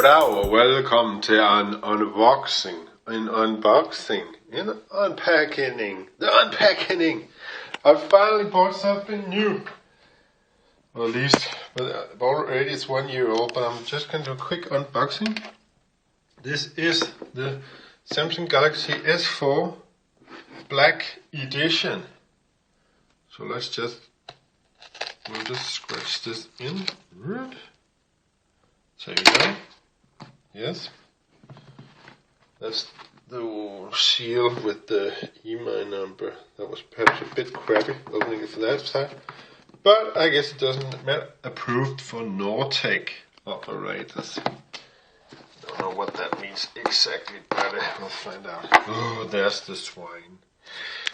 Goddag og velkommen til en unboxing, the unpacking. I finally bought something new. Well, at least, but already it's 1 year old, but I'm just going to do a quick unboxing. This is the Samsung Galaxy S4 Black Edition. So we'll just scratch this in. There you go. Yes. That's the seal with the email number. That was perhaps a bit crappy opening it from that side. But I guess it doesn't matter. Approved for Nortec operators. Don't know what that means exactly, but we'll find out. Oh, there's the swine.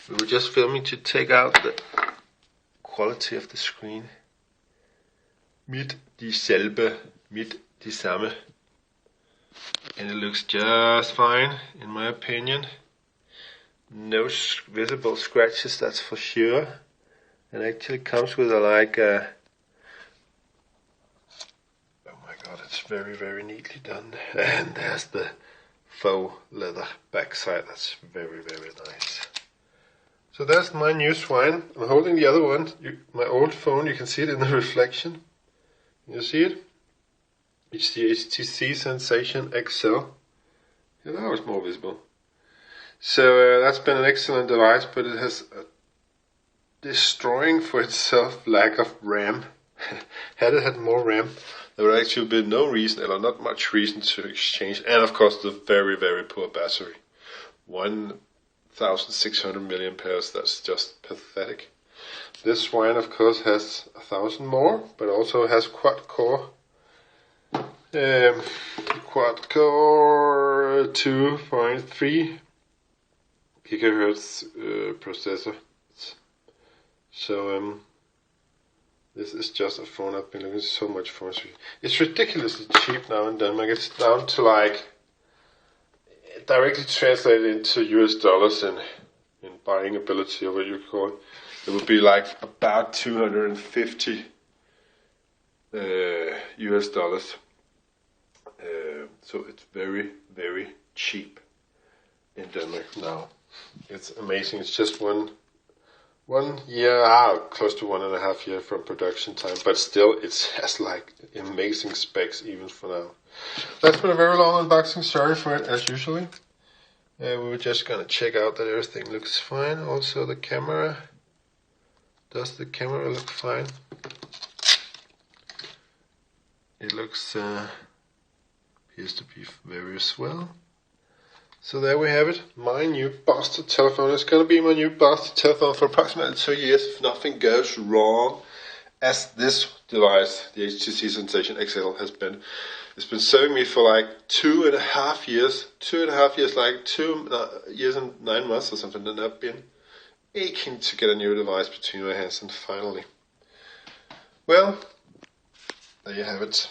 We were just filming to take out the quality of the screen. Mit de samme. And it looks just fine, in my opinion. No visible scratches, that's for sure. And actually comes with a oh my god, it's very, very neatly done. And there's the faux leather backside. That's very, very nice. So that's my new swine. I'm holding the other one, my old phone. You can see it in the reflection. You see it? It's the HTC Sensation XL. Yeah, now it's more visible. So that's been an excellent device, but it has a destroying for itself lack of RAM. Had it had more RAM, there would actually be no reason, or not much reason to exchange. And of course the very, very poor battery. 1,600 million pairs, that's just pathetic. This one of course has 1,000 more, but also has quad-core 2.3 gigahertz processor. So this is just a phone I've been looking so much for. It's ridiculously cheap now in Denmark. It's down to directly translated into US dollars in buying ability, or what you call it. It would be about 250 US dollars. So it's very, very cheap in Denmark now. It's amazing. It's just one year out, close to 1.5 years from production time, but still it has amazing specs even for now. That's been a very long unboxing. Sorry for it, as usually. We were just gonna check out that everything looks fine. Also the camera. Does the camera look fine? It looks appears to be very well. So there we have it. My new bastard telephone. It's gonna be my new bastard telephone for approximately 2 years if nothing goes wrong. As this device, the HTC Sensation XL, has been. It's been serving me for 2.5 years. 2.5 years, 2 years and 9 months or something. And I've been aching to get a new device between my hands, and finally. Well, there you have it.